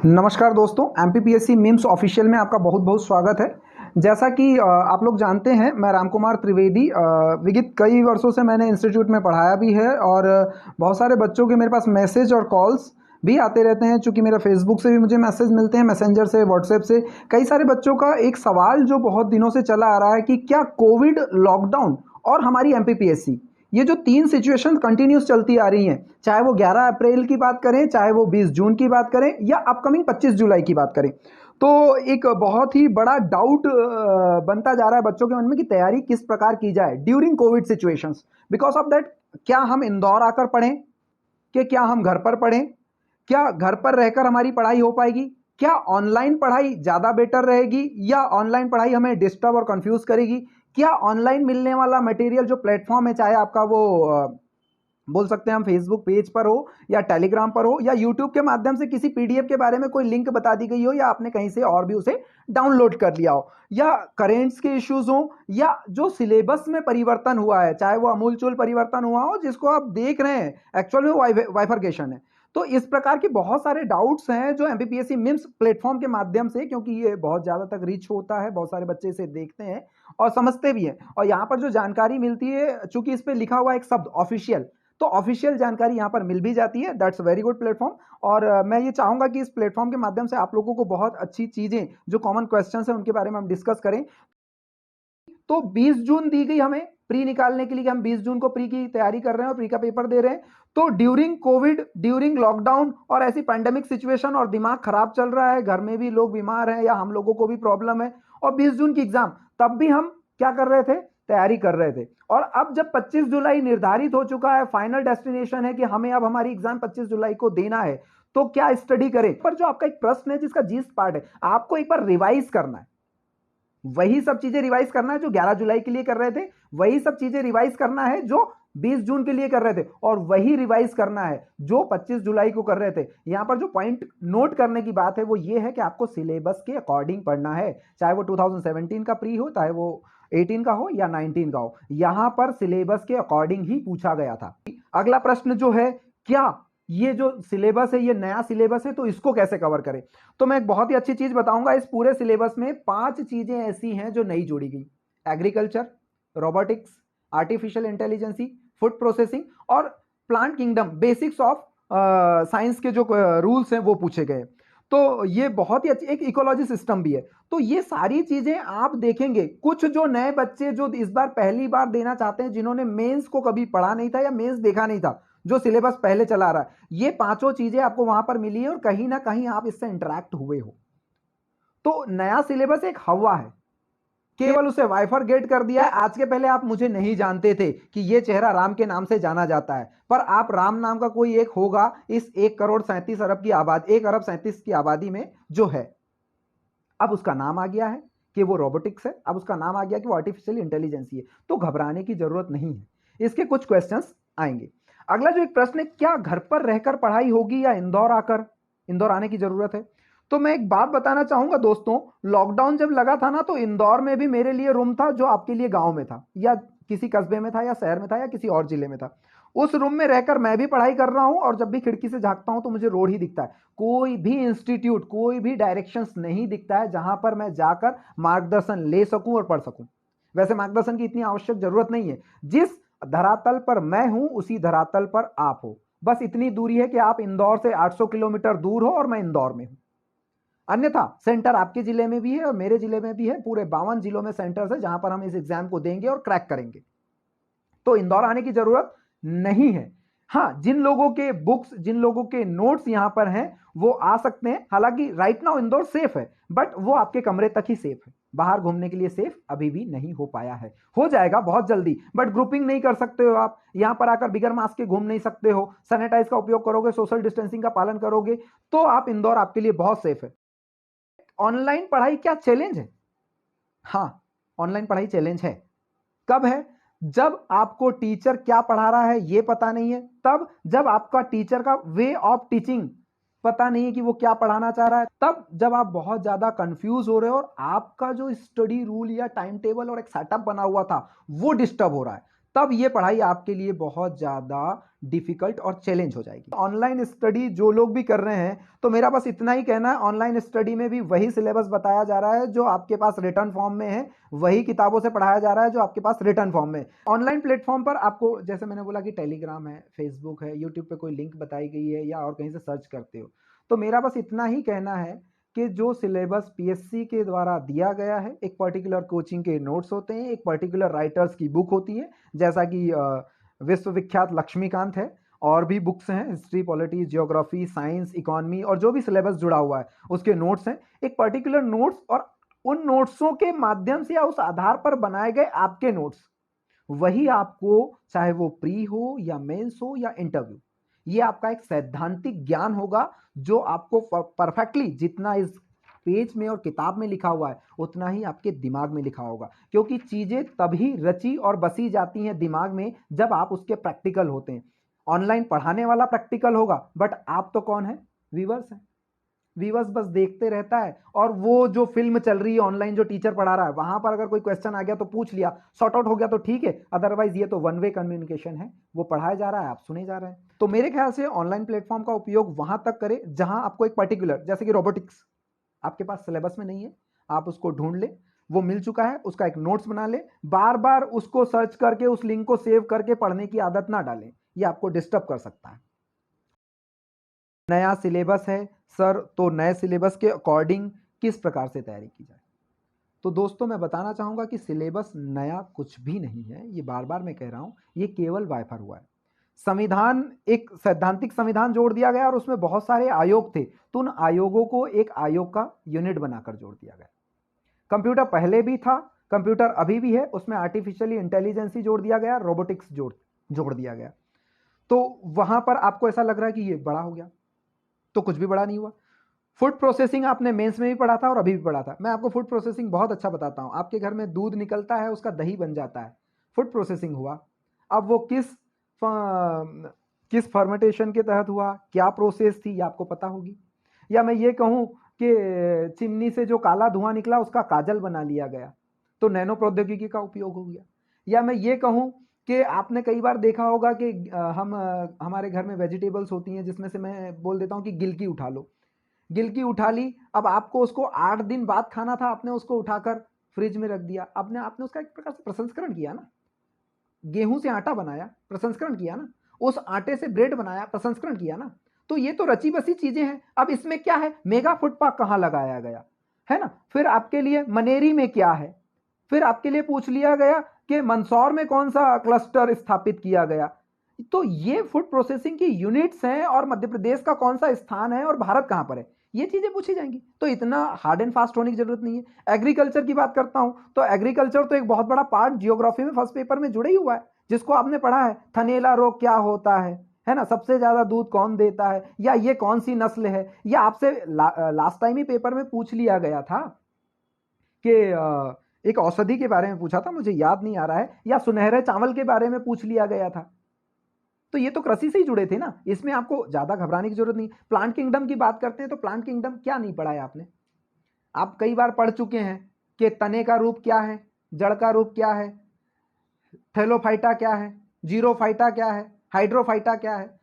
नमस्कार दोस्तों, MPPSC memes official में आपका बहुत बहुत स्वागत है। जैसा कि आप लोग जानते हैं, मैं राम कुमार त्रिवेदी विगत कई वर्षों से मैंने इंस्टीट्यूट में पढ़ाया भी है और बहुत सारे बच्चों के मेरे पास मैसेज और कॉल्स भी आते रहते हैं। चूँकि मेरा फेसबुक से भी मुझे मैसेज मिलते हैं, मैसेंजर से, व्हाट्सएप से। कई सारे बच्चों का एक सवाल जो बहुत दिनों से चला आ रहा है कि क्या कोविड, लॉकडाउन और हमारी एमपीपीएससी, ये जो तीन सिचुएशन कंटिन्यूस चलती आ रही हैं, चाहे वो 11 अप्रैल की बात करें, चाहे वो 20 जून की बात करें या अपकमिंग 25 जुलाई की बात करें, तो एक बहुत ही बड़ा डाउट बनता जा रहा है बच्चों के मन में कि तैयारी किस प्रकार की जाए during Covid situations. Because of that, क्या हम इंदौर आकर पढ़ें कि क्या हम घर पर पढ़ें? क्या घर पर रहकर हमारी पढ़ाई हो पाएगी? क्या ऑनलाइन पढ़ाई ज़्यादा बेटर रहेगी या ऑनलाइन पढ़ाई हमें डिस्टर्ब और कंफ्यूज करेगी? क्या ऑनलाइन मिलने वाला मटेरियल जो प्लेटफॉर्म है, चाहे आपका वो बोल सकते हैं हम फेसबुक पेज पर हो या टेलीग्राम पर हो या यूट्यूब के माध्यम से किसी पीडीएफ के बारे में कोई लिंक बता दी गई हो या आपने कहीं से और भी उसे डाउनलोड कर लिया हो, या करेंट्स के इश्यूज हो या जो सिलेबस में परिवर्तन हुआ है, चाहे वो अमूलचूल परिवर्तन हुआ हो जिसको आप देख रहे हैं, एक्चुअल में वाइफर्केशन है। तो इस प्रकार के बहुत सारे डाउट्स हैं जो एमपीपीएससी मिम्स प्लेटफॉर्म के माध्यम से, क्योंकि ये बहुत ज़्यादा तक रीच होता है, बहुत सारे बच्चे इसे देखते हैं और समझते भी हैं, और यहाँ पर जो जानकारी मिलती है, चूंकि इस पर लिखा हुआ एक शब्द ऑफिशियल, तो ऑफिशियल जानकारी यहाँ पर मिल भी जाती है। That's very good platform. और मैं ये चाहूँगा कि इस प्लेटफॉर्म के माध्यम से आप लोगों को बहुत अच्छी चीज़ें, जो कॉमन क्वेश्चन हैं उनके बारे में हम डिस्कस करें। तो 20 जून दी गई हमें प्री निकालने के लिए कि हम 20 जून को प्री की तैयारी कर रहे हैं और प्री का पेपर दे रहे हैं। तो ड्यूरिंग कोविड, ड्यूरिंग लॉकडाउन और ऐसी पैंडेमिक सिचुएशन और दिमाग खराब चल रहा है, घर में भी लोग बीमार हैं या हम लोगों को भी प्रॉब्लम है, और 20 जून की एग्जाम, तब भी हम क्या कर रहे थे? तैयारी कर रहे थे। और अब जब 25 जुलाई निर्धारित हो चुका है, फाइनल डेस्टिनेशन है कि हमें अब हमारी एग्जाम 25 जुलाई को देना है, तो क्या स्टडी करें? पर जो आपका एक प्रश्न है जिसका जीस्ट पार्ट है, आपको एक बार रिवाइज करना है, वही सब चीजें रिवाइज करना है जो 11 जुलाई के लिए कर रहे थे, वही सब चीजें रिवाइज करना है जो 20 जून के लिए कर रहे थे, और वही रिवाइज करना है जो 25 जुलाई को कर रहे थे। यहां पर जो पॉइंट नोट करने की बात है वो ये है कि आपको सिलेबस के अकॉर्डिंग पढ़ना है, चाहे वो 2017 का प्री हो, चाहे वो 18 का हो या 19 का हो, यहां पर सिलेबस के अकॉर्डिंग ही पूछा गया था। अगला प्रश्न जो है, क्या ये जो सिलेबस है ये नया सिलेबस है, तो इसको कैसे कवर करें? तो मैं एक बहुत ही अच्छी चीज बताऊंगा। इस पूरे सिलेबस में 5 चीजें ऐसी हैं जो नई जोड़ी गई: agriculture, robotics, artificial intelligence, food processing और plant kingdom, basics of science के जो रूल्स हैं वो पूछे गए। तो ये बहुत ही अच्छी, एक इकोलॉजी सिस्टम भी है। तो ये सारी चीजें आप देखेंगे। कुछ जो नए बच्चे जो इस बार पहली बार देना चाहते हैं, जिन्होंने मेंस को कभी पढ़ा नहीं था या मेंस देखा नहीं था, जो सिलेबस पहले चला रहा है, ये पांचों चीजें आपको वहां पर मिली है और कहीं ना कहीं आप इससे इंटरेक्ट हुए हो। तो नया सिलेबस एक हवा है, केवल उसे वाइफरगेट कर दिया है। आज के पहले आप मुझे नहीं जानते थे कि ये चेहरा राम के नाम से जाना जाता है, पर आप राम नाम का कोई एक होगा इस 1 करोड़ 37 अरब की आबादी, 1 अरब 37 की आबादी में जो है। अब उसका नाम आ गया है कि वो रोबोटिक्स है, अब उसका नाम आ गया कि वो आर्टिफिशियल इंटेलिजेंसी है। तो घबराने की जरूरत नहीं है, इसके कुछ क्वेश्चंस आएंगे। अगला जो एक प्रश्न है, क्या घर पर रहकर पढ़ाई होगी या इंदौर आने की जरूरत है? तो मैं एक बात बताना चाहूंगा दोस्तों, लॉकडाउन जब लगा था ना, तो इंदौर में भी मेरे लिए रूम था जो आपके लिए गांव में था, या किसी कस्बे में था या शहर में था या किसी और जिले में था। उस रूम में रहकर मैं भी पढ़ाई कर रहा हूं और जब भी खिड़की से झांकता हूं तो मुझे रोड ही दिखता है, कोई भी इंस्टीट्यूट, कोई भी डायरेक्शंस नहीं दिखता है जहां पर मैं जाकर मार्गदर्शन ले सकूं और पढ़ सकूं। वैसे मार्गदर्शन की इतनी आवश्यक जरूरत नहीं है, जिस धरातल पर मैं हूं उसी धरातल पर आप हो, बस इतनी दूरी है कि आप इंदौर से 800 किलोमीटर दूर हो और मैं इंदौर में हूं। अन्यथा सेंटर आपके जिले में भी है और मेरे जिले में भी है, पूरे 52 जिलों में सेंटर्स है जहां पर हम इस एग्जाम को देंगे और क्रैक करेंगे। तो इंदौर आने की जरूरत नहीं है। हाँ, जिन लोगों के बुक्स, जिन लोगों के नोट्स यहां पर हैं वो आ सकते हैं। हालांकि राइट नाउ इंदौर सेफ है, बट वो आपके कमरे तक ही सेफ है, बाहर घूमने के लिए सेफ अभी भी नहीं हो पाया है। हो जाएगा बहुत जल्दी, बट ग्रुपिंग नहीं कर सकते हो आप, यहां पर आकर बिगर मास्क के घूम नहीं सकते हो, सैनिटाइज का उपयोग करोगे, सोशल डिस्टेंसिंग का पालन करोगे, तो आप इंदौर आपके लिए बहुत सेफ है। ऑनलाइन पढ़ाई क्या चैलेंज है? हाँ, ऑनलाइन पढ़ाई चैलेंज है। कब है? जब आपको टीचर क्या पढ़ा रहा है ये पता नहीं है, तब जब आपका टीचर का वे ऑफ टीचिंग पता नहीं है कि वो क्या पढ़ाना चाह रहा है, तब जब आप बहुत ज्यादा कंफ्यूज हो रहे हो और आपका जो स्टडी रूल या टाइम टेबल और एक सेटअप बना हुआ था वो डिस्टर्ब हो रहा है, तब ये पढ़ाई आपके लिए बहुत ज़्यादा डिफिकल्ट और चैलेंज हो जाएगी। ऑनलाइन स्टडी जो लोग भी कर रहे हैं, तो मेरा बस इतना ही कहना है, ऑनलाइन स्टडी में भी वही सिलेबस बताया जा रहा है जो आपके पास रिटर्न फॉर्म में है, वही किताबों से पढ़ाया जा रहा है जो आपके पास रिटर्न फॉर्म में। ऑनलाइन प्लेटफॉर्म पर आपको, जैसे मैंने बोला कि टेलीग्राम है, फेसबुक है, यूट्यूब पे कोई लिंक बताई गई है या और कहीं से सर्च करते हो, तो मेरा बस इतना ही कहना है कि जो सिलेबस पीएससी के द्वारा दिया गया है, एक पर्टिकुलर कोचिंग के नोट्स होते हैं, एक पर्टिकुलर राइटर्स की बुक होती है, जैसा कि विश्वविख्यात लक्ष्मीकांत है, और भी बुक्स हैं, history, polity, geography, science, economy, और जो भी सिलेबस जुड़ा हुआ है उसके नोट्स हैं, एक पर्टिकुलर नोट्स, और उन नोट्सों के माध्यम से या उस आधार पर बनाए गए आपके नोट्स, वही आपको, चाहे वो प्री हो या मेंस हो या इंटरव्यू, ये आपका एक सैद्धांतिक ज्ञान होगा जो आपको परफेक्टली, जितना इस पेज में और किताब में लिखा हुआ है उतना ही आपके दिमाग में लिखा होगा, क्योंकि चीजें तभी रची और बसी जाती हैं दिमाग में जब आप उसके प्रैक्टिकल होते हैं। ऑनलाइन पढ़ाने वाला प्रैक्टिकल होगा, बट आप तो कौन है? व्यूअर्स हैं। व्यूअर्स बस देखते रहता है, और वो जो फिल्म चल रही है ऑनलाइन, जो टीचर पढ़ा रहा है, वहां पर अगर कोई क्वेश्चन आ गया तो पूछ लिया, सॉर्ट आउट हो गया तो ठीक है, अदरवाइज ये तो वन वे कम्युनिकेशन है, वो पढ़ाया जा रहा है, आप सुने जा रहे हैं। तो मेरे ख्याल से ऑनलाइन प्लेटफॉर्म का उपयोग वहां तक करें जहां आपको एक पर्टिकुलर, जैसे कि रोबोटिक्स आपके पास सिलेबस में नहीं है, आप उसको ढूंढ ले, वो मिल चुका है, उसका एक नोट्स बना ले, बार बार उसको सर्च करके उस लिंक को सेव करके पढ़ने की आदत ना डालें, ये आपको डिस्टर्ब कर सकता है। नया सिलेबस है सर, तो नए सिलेबस के अकॉर्डिंग किस प्रकार से तैयारी की जाए? तो दोस्तों, मैं बताना चाहूंगा कि सिलेबस नया कुछ भी नहीं है, ये बार बार मैं कह रहा हूं, ये केवल वाइफर हुआ है। संविधान, एक सैद्धांतिक संविधान जोड़ दिया गया और उसमें बहुत सारे आयोग थे, तो उन आयोगों को एक आयोग का यूनिट बनाकर जोड़ दिया गया। कंप्यूटर पहले भी था, कंप्यूटर अभी भी है, उसमें आर्टिफिशियली इंटेलिजेंस जोड़ दिया गया, रोबोटिक्स जोड़ दिया गया। तो वहां पर आपको ऐसा लग रहा है कि ये बड़ा हो गया, तो कुछ भी बड़ा नहीं हुआ। फूड प्रोसेसिंग आपने मेंस में भी पढ़ा था और अभी भी पढ़ा था। मैं आपको फूड प्रोसेसिंग बहुत अच्छा बताता हूं। आपके घर में दूध निकलता है, उसका दही बन जाता है, फूड प्रोसेसिंग हुआ। अब वो किस फर्मेंटेशन के तहत हुआ, क्या प्रोसेस थी, ये आपको पता होगी। या मैं ये कहूं कि चिमनी से जो काला धुआं निकला उसका काजल बना लिया गया, तो नैनो प्रौद्योगिकी का उपयोग हो गया। या मैं ये कहूं कि आपने कई बार देखा होगा कि हमारे घर में वेजिटेबल्स होती हैं, जिसमें से मैं बोल देता हूं कि गिलकी उठा लो, गिलकी उठा ली, अब आपको उसको 8 दिन बाद खाना था, आपने उसको उठाकर फ्रिज में रख दिया, आपने उसका एक प्रकार से प्रसंस्करण किया ना, गेहूं से आटा बनाया, प्रसंस्करण किया ना, उस आटे से ब्रेड बनाया, प्रसंस्करण किया ना। तो ये तो रची बसी चीजें हैं। अब इसमें क्या है, मेगा फूड पार्क कहां लगाया गया है ना, फिर आपके लिए मनेरी में क्या है, फिर आपके लिए पूछ लिया गया कि मंदसौर में कौन सा क्लस्टर स्थापित किया गया। तो ये फूड प्रोसेसिंग की यूनिट्स हैं, और मध्य प्रदेश का कौन सा स्थान है और भारत कहां पर है, ये चीजें पूछी जाएंगी। तो इतना हार्ड एंड फास्ट होने की जरूरत नहीं है। एग्रीकल्चर की बात करता हूं, तो एग्रीकल्चर तो एक बहुत बड़ा पार्ट जियोग्राफी में फर्स्ट पेपर में जुड़ा ही हुआ है, जिसको आपने पढ़ा है, थनैला रोग क्या होता है ना, सबसे ज्यादा दूध कौन देता है, या ये कौन सी नस्ल है। या आपसे लास्ट टाइम ही पेपर में पूछ लिया गया था कि एक औषधि के बारे में पूछा था, मुझे याद नहीं आ रहा है, या सुनहरे चावल के बारे में पूछ लिया गया था। तो ये तो कृषि से ही जुड़े थे ना, इसमें आपको ज्यादा घबराने की जरूरत नहीं। प्लांट किंगडम की बात करते हैं, तो प्लांट किंगडम क्या नहीं पढ़ा है आपने? आप कई बार पढ़ चुके हैं कि तने का रूप क्या है, जड़ का रूप क्या है, थैलोफाइटा क्या है, जीरोफाइटा क्या है, हाइड्रोफाइटा क्या है।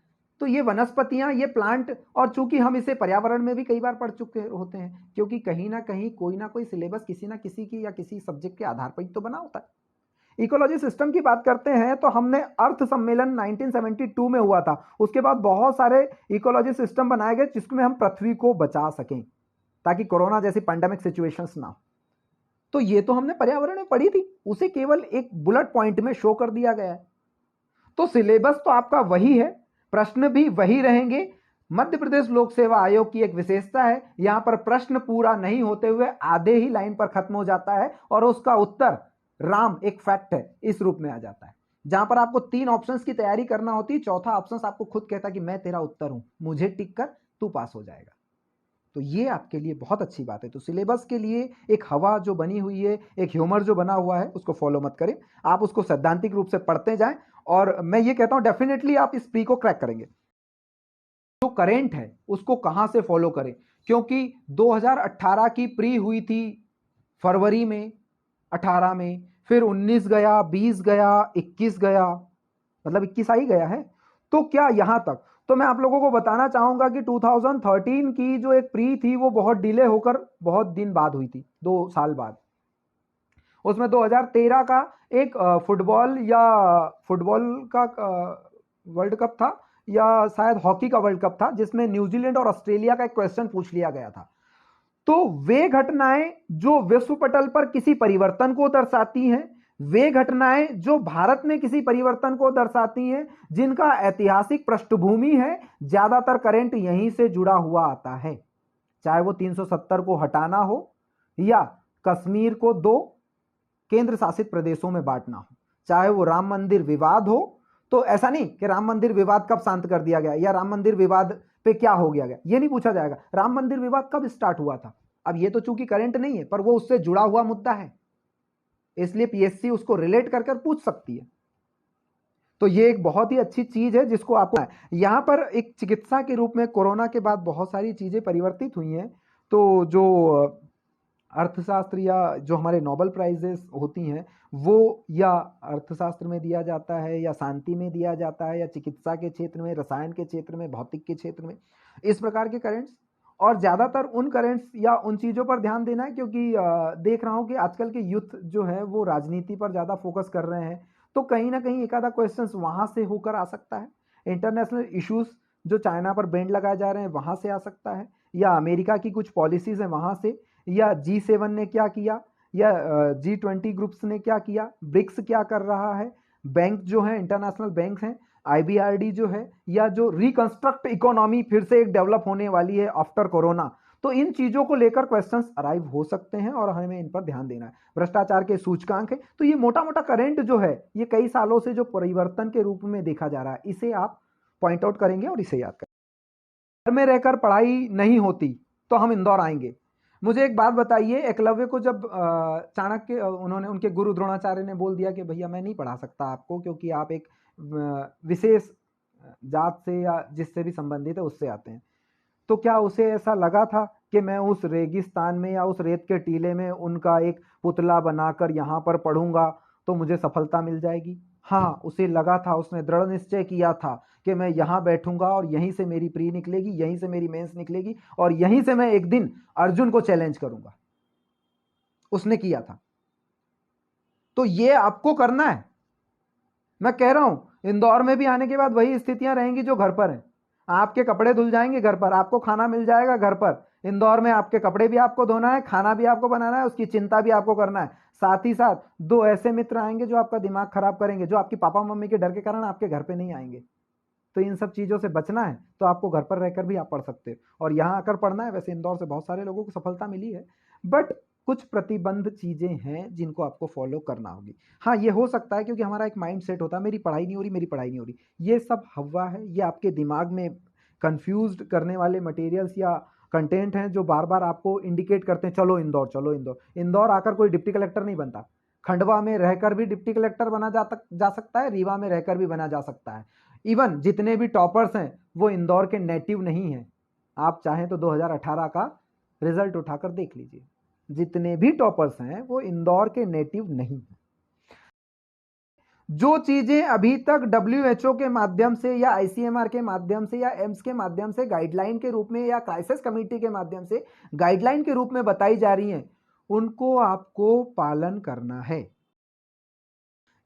तो ये वनस्पतियां, ये प्लांट, और चूंकि हम इसे पर्यावरण में भी कई बार पढ़ चुके होते हैं, क्योंकि कहीं ना कहीं कोई ना कोई सिलेबस किसी ना किसी की या किसी सब्जेक्ट के आधार पर ही तो बना होता है। इकोलॉजी सिस्टम की बात करते हैं, तो हमने अर्थ सम्मेलन 1972 में हुआ था, उसके बाद बहुत सारे इकोलॉजी सिस्टम बनाए गए जिसमें हम पृथ्वी को बचा सकें, ताकि कोरोना जैसी पैंडेमिक सिचुएशंस ना हो। तो ये तो हमने पर्यावरण में पढ़ी थी, उसे केवल एक बुलेट पॉइंट में शो कर दिया गया है। तो सिलेबस तो आपका वही है, प्रश्न भी वही रहेंगे। मध्य प्रदेश लोक सेवा आयोग की एक विशेषता है, यहां पर प्रश्न पूरा नहीं होते हुए आधे ही लाइन पर खत्म हो जाता है, और उसका उत्तर राम एक फैक्ट है इस रूप में आ जाता है। जहां पर आपको 3 ऑप्शंस की तैयारी करना होती है, चौथा ऑप्शन आपको खुद कहता है कि मैं तेरा उत्तर हूं, मुझे टिक कर तू पास हो जाएगा। तो ये आपके लिए बहुत अच्छी बात है। तो सिलेबस के लिए एक हवा जो बनी हुई है, एक ह्यूमर जो बना हुआ है, उसको फॉलो मत करें, आप उसको सैद्धांतिक रूप से पढ़ते जाएं, और मैं ये कहता हूं डेफिनेटली आप इस प्री को क्रैक करेंगे। जो करेंट है उसको कहां से फॉलो करें, क्योंकि 2018 की प्री हुई थी फरवरी में, 18 में, फिर 19 गया, 20 गया, 21 गया, मतलब 21 आ ही गया है। तो क्या यहां तक, तो मैं आप लोगों को बताना चाहूंगा कि 2013 की जो एक प्री थी वो बहुत डिले होकर बहुत दिन बाद हुई थी, 2 साल बाद। उसमें 2013 का एक फुटबॉल का वर्ल्ड कप था, या शायद हॉकी का वर्ल्ड कप था, जिसमें न्यूजीलैंड और ऑस्ट्रेलिया का एक क्वेश्चन पूछ लिया गया था। तो वे घटनाएं जो विश्व पटल पर किसी परिवर्तन को दर्शाती हैं, वे घटनाएं जो भारत में किसी परिवर्तन को दर्शाती हैं, जिनका ऐतिहासिक पृष्ठभूमि है, ज्यादातर करंट यहीं से जुड़ा हुआ आता है। चाहे वो 370 को हटाना हो या कश्मीर को 2 केंद्र शासित प्रदेशों में बांटना हो, चाहे वो राम मंदिर विवाद हो। तो ऐसा नहीं कि राम मंदिर विवाद कब शांत कर दिया गया या राम मंदिर विवाद पे क्या हो गया, ये नहीं पूछा जाएगा। राम मंदिर विवाद कब स्टार्ट हुआ था, अब ये तो चूंकि करंट नहीं है, पर वो उससे जुड़ा हुआ मुद्दा है, इसलिए पीएससी उसको रिलेट कर कर पूछ सकती है। तो ये एक बहुत ही अच्छी चीज है जिसको आपको, यहां पर एक चिकित्सा के रूप में कोरोना के बाद बहुत सारी चीजें परिवर्तित हुई हैं। तो जो अर्थशास्त्र या जो हमारे नोबेल प्राइजेस होती हैं वो या अर्थशास्त्र में दिया जाता है, या शांति में दिया जाता है, या चिकित्सा के क्षेत्र में, रसायन के क्षेत्र में, भौतिक के क्षेत्र में, इस प्रकार के करेंट्स। और ज़्यादातर उन करेंट्स या उन चीज़ों पर ध्यान देना है, क्योंकि देख रहा हूँ कि आजकल के यूथ जो है वो राजनीति पर ज़्यादा फोकस कर रहे हैं, तो कहीं ना कहीं एक आधा क्वेश्चन वहाँ से होकर आ सकता है। इंटरनेशनल इश्यूज जो चाइना पर बैंड लगाए जा रहे हैं वहाँ से आ सकता है, या अमेरिका की कुछ पॉलिसीज़ हैं वहाँ से, या G7 ने क्या किया, या G20 ग्रुप्स ने क्या किया, ब्रिक्स क्या कर रहा है, बैंक जो है इंटरनेशनल बैंक हैं, IBRD जो है, या जो रिकंस्ट्रक्ट इकोनॉमी फिर से एक डेवलप होने वाली है आफ्टर कोरोना। तो इन चीजों को लेकर क्वेश्चंस अराइव हो सकते हैं और हमें इन पर ध्यान देना है। भ्रष्टाचार के सूचकांक है, तो ये मोटा मोटा करंट जो है ये कई सालों से जो परिवर्तन के रूप में देखा जा रहा है, इसे आप पॉइंट आउट करेंगे और इसे याद करेंगे। घर में रहकर पढ़ाई नहीं होती तो हम इंदौर आएंगे। मुझे एक बात बताइए, एकलव्य को जब चाणक्य उन्होंने, उनके गुरु द्रोणाचार्य ने बोल दिया कि भैया मैं नहीं पढ़ा सकता आपको, क्योंकि आप एक विशेष जात से या जिससे भी संबंधित है उससे आते हैं, तो क्या उसे ऐसा लगा था कि मैं उस रेगिस्तान में या उस रेत के टीले में उनका एक पुतला बनाकर यहाँ पर पढ़ूंगा तो मुझे सफलता मिल जाएगी? हाँ, उसे लगा था, उसने दृढ़ निश्चय किया था कि मैं यहाँ बैठूंगा और यहीं से मेरी प्री निकलेगी, यहीं से मेरी मेंस निकलेगी, और यहीं से मैं एक दिन अर्जुन को चैलेंज करूंगा। उसने किया था। तो ये आपको करना है। मैं कह रहा हूं इंदौर में भी आने के बाद वही स्थितियां रहेंगी जो घर पर हैं। आपके कपड़े धुल जाएंगे घर पर, आपको खाना मिल जाएगा घर पर। इंदौर में आपके कपड़े भी आपको धोना है, खाना भी आपको बनाना है, उसकी चिंता भी आपको करना है। साथ ही साथ 2 ऐसे मित्र आएंगे जो आपका दिमाग खराब करेंगे, जो आपकी पापा मम्मी के डर के कारण आपके घर पे नहीं आएंगे। तो इन सब चीज़ों से बचना है तो आपको घर पर रहकर भी आप पढ़ सकते हो और यहाँ आकर पढ़ना है। वैसे इंदौर से बहुत सारे लोगों को सफलता मिली है, बट कुछ प्रतिबंध चीज़ें हैं जिनको आपको फॉलो करना होगी। हाँ, ये हो सकता है क्योंकि हमारा एक माइंड सेट होता है, मेरी पढ़ाई नहीं हो रही, मेरी पढ़ाई नहीं हो रही। ये सब हवा है, ये आपके दिमाग में कंफ्यूज करने वाले मटेरियल्स या कंटेंट हैं जो बार बार आपको इंडिकेट करते हैं चलो इंदौर, चलो इंदौर। इंदौर आकर कोई डिप्टी कलेक्टर नहीं बनता। खंडवा में रहकर भी डिप्टी कलेक्टर बना जा सकता है, रीवा में रहकर भी बना जा सकता है। इवन जितने भी टॉपर्स हैं वो इंदौर के नेटिव नहीं हैं। आप चाहें तो 2018 का रिजल्ट उठाकर देख लीजिए, जितने भी टॉपर्स हैं वो इंदौर के नेटिव नहीं हैं। जो चीजें अभी तक WHO के माध्यम से या ICMR के माध्यम से या एम्स के माध्यम से गाइडलाइन के रूप में या क्राइसिस कमेटी के माध्यम से गाइडलाइन के रूप में बताई जा रही हैं, उनको आपको पालन करना है।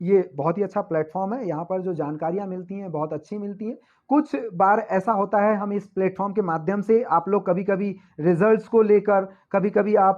ये बहुत ही अच्छा प्लेटफॉर्म है, यहाँ पर जो जानकारियाँ मिलती हैं बहुत अच्छी मिलती हैं। कुछ बार ऐसा होता है हम इस प्लेटफॉर्म के माध्यम से आप लोग कभी कभी रिजल्ट्स को लेकर, कभी कभी आप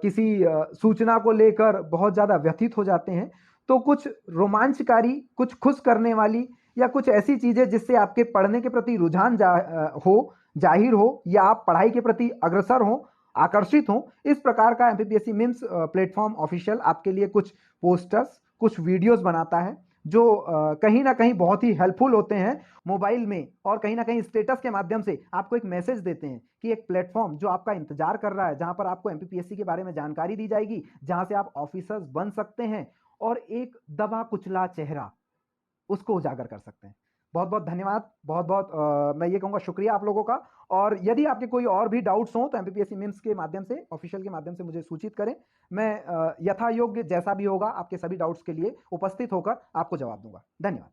किसी सूचना को लेकर बहुत ज़्यादा व्यथित हो जाते हैं। तो कुछ रोमांचकारी, कुछ खुश करने वाली या कुछ ऐसी चीज़ें जिससे आपके पढ़ने के प्रति रुझान जाहिर हो या आप पढ़ाई के प्रति अग्रसर हो, आकर्षित हो, इस प्रकार का MPPSC मिम्स प्लेटफॉर्म ऑफिशियल आपके लिए कुछ पोस्टर्स, कुछ वीडियोस बनाता है जो कहीं ना कहीं बहुत ही हेल्पफुल होते हैं मोबाइल में, और कहीं ना कहीं स्टेटस के माध्यम से आपको एक मैसेज देते हैं कि एक प्लेटफॉर्म जो आपका इंतजार कर रहा है, जहां पर आपको MPPSC के बारे में जानकारी दी जाएगी, जहां से आप ऑफिसर्स बन सकते हैं और एक दबा कुचला चेहरा उसको उजागर कर सकते हैं। बहुत बहुत धन्यवाद, बहुत बहुत मैं ये कहूँगा शुक्रिया आप लोगों का। और यदि आपके कोई और भी डाउट्स हों तो एमपीपीएससी मिम्स के माध्यम से, ऑफिशियल के माध्यम से मुझे सूचित करें। मैं यथा योग्य जैसा भी होगा आपके सभी डाउट्स के लिए उपस्थित होकर आपको जवाब दूंगा। धन्यवाद।